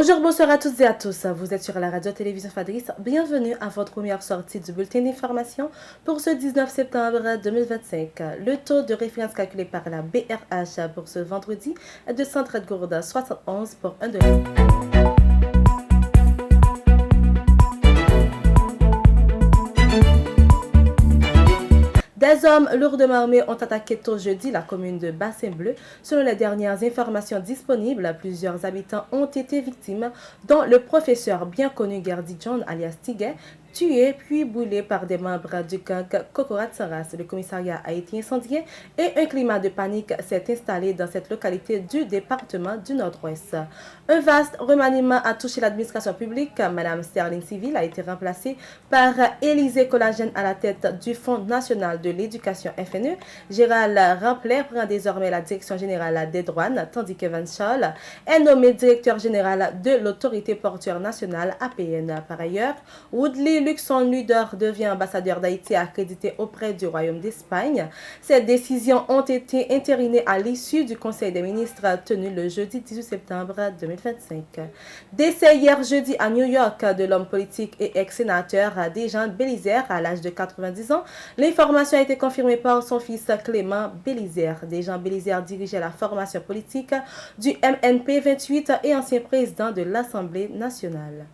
Bonjour, bonsoir à toutes et à tous. Vous êtes sur la radio-télévision Fadris. Bienvenue à votre première sortie du bulletin d'information pour ce 19 septembre 2025. Le taux de référence calculé par la BRH pour ce vendredi est de 130,71 pour 1 dollar. Des hommes lourdement armés ont attaqué tôt jeudi la commune de Bassin-Bleu. Selon les dernières informations disponibles, plusieurs habitants ont été victimes, dont le professeur bien connu Gardi John alias Tiguet, tué puis brûlé par des membres du gang Kokorat Saras. Le commissariat a été incendié et un climat de panique s'est installé dans cette localité du département du Nord-Ouest. Un vaste remaniement a touché l'administration publique. Madame Sterling Civil a été remplacée par Élisée Collagène à la tête du Fonds national de l'éducation FNE. Gérald Ramplet prend désormais la direction générale des douanes, tandis qu'Evan Scholl est nommé directeur général de l'autorité portuaire nationale APN. Par ailleurs, Woodley Luxon-Ludor devient ambassadeur d'Haïti accrédité auprès du Royaume d'Espagne. Ces décisions ont été entérinées à l'issue du Conseil des ministres tenu le jeudi 18 septembre 2025. Décès hier jeudi à New York de l'homme politique et ex-sénateur Desjans Bélisaire à l'âge de 90 ans. L'information a été confirmée par son fils Clément Bélisaire. Desjans Bélisaire dirigeait la formation politique du MNP 28 et ancien président de l'Assemblée nationale.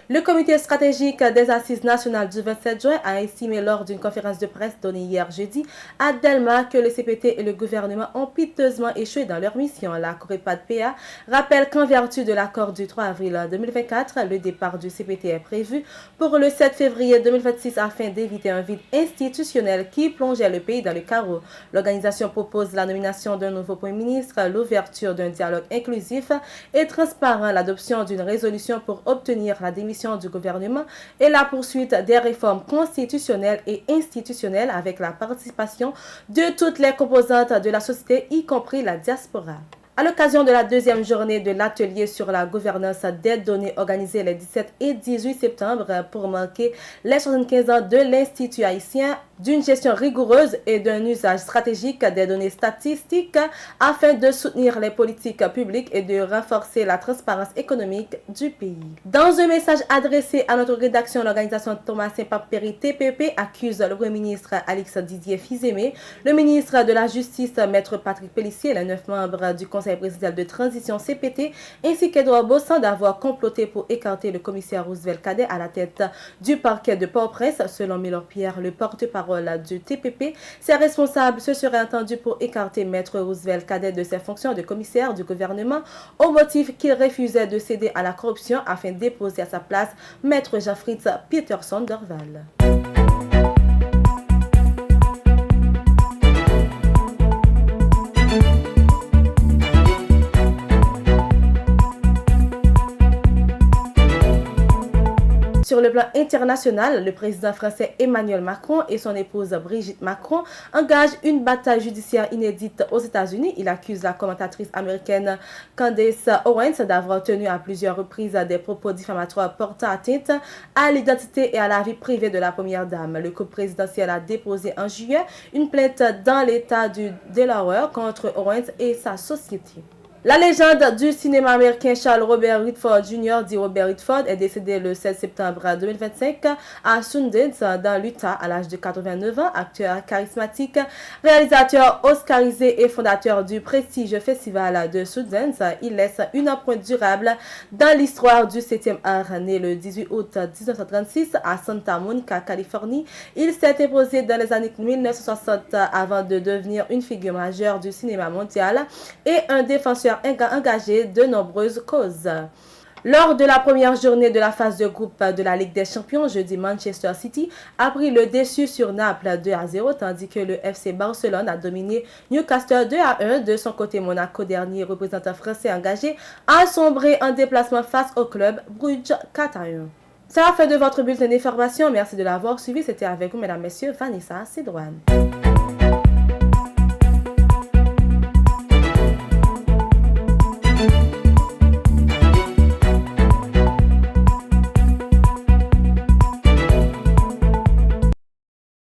Le comité stratégique des Assises nationales du 27 juin a estimé lors d'une conférence de presse donnée hier jeudi à Delma que le CPT et le gouvernement ont piteusement échoué dans leur mission. La COREPAD-PA rappelle qu'en vertu de l'accord du 3 avril 2024, le départ du CPT est prévu pour le 7 février 2026 afin d'éviter un vide institutionnel qui plongeait le pays dans le chaos. L'organisation propose la nomination d'un nouveau Premier ministre, l'ouverture d'un dialogue inclusif et transparent, l'adoption d'une résolution pour obtenir la démission du gouvernement et la poursuite des réformes constitutionnelles et institutionnelles avec la participation de toutes les composantes de la société, y compris la diaspora. À l'occasion de la deuxième journée de l'atelier sur la gouvernance des données organisée les 17 et 18 septembre pour marquer les 75 ans de l'Institut haïtien d'une gestion rigoureuse et d'un usage stratégique des données statistiques afin de soutenir les politiques publiques et de renforcer la transparence économique du pays. Dans un message adressé à notre rédaction, l'organisation Thomas Saint-Papéry TPP accuse le Premier ministre Alix Didier Fils-Aimé, le ministre de la Justice Maître Patrick Pellissier, les 9 membres du Conseil présidentiel de transition CPT ainsi qu'Edouard Bossan d'avoir comploté pour écarter le commissaire Roosevelt Cadet à la tête du parquet de Port-au-Prince. Selon Miller Pierre, le porte-parole du TPP, ces responsables se seraient entendus pour écarter Maître Roosevelt Cadet de ses fonctions de commissaire du gouvernement au motif qu'il refusait de céder à la corruption afin de déposer à sa place Maître Jean-Fritz Peterson Dorval. Sur le plan international, le président français Emmanuel Macron et son épouse Brigitte Macron engagent une bataille judiciaire inédite aux États-Unis. Il accuse la commentatrice américaine Candace Owens d'avoir tenu à plusieurs reprises des propos diffamatoires portant atteinte à l'identité et à la vie privée de la première dame. Le couple présidentiel a déposé en juillet une plainte dans l'État du Delaware contre Owens et sa société. La légende du cinéma américain Charles Robert Redford Jr., dit Robert Redford, est décédé le 16 septembre 2025 à Sundance, dans l'Utah, à l'âge de 89 ans. Acteur charismatique, réalisateur oscarisé et fondateur du prestigieux festival de Sundance, il laisse une empreinte durable dans l'histoire du 7e art. Né le 18 août 1936 à Santa Monica, Californie, il s'est imposé dans les années 1960 avant de devenir une figure majeure du cinéma mondial et un défenseur engagé de nombreuses causes. Lors de la première journée de la phase de groupe de la Ligue des Champions, jeudi, Manchester City a pris le dessus sur Naples 2-0, tandis que le FC Barcelone a dominé Newcastle 2-1. De son côté, Monaco, dernier représentant français engagé, a sombré en déplacement face au club Bruges 4-1. C'est la fin de votre bulletin d'information. Merci de l'avoir suivi. C'était avec vous, mesdames, messieurs, Vanessa Cédouane.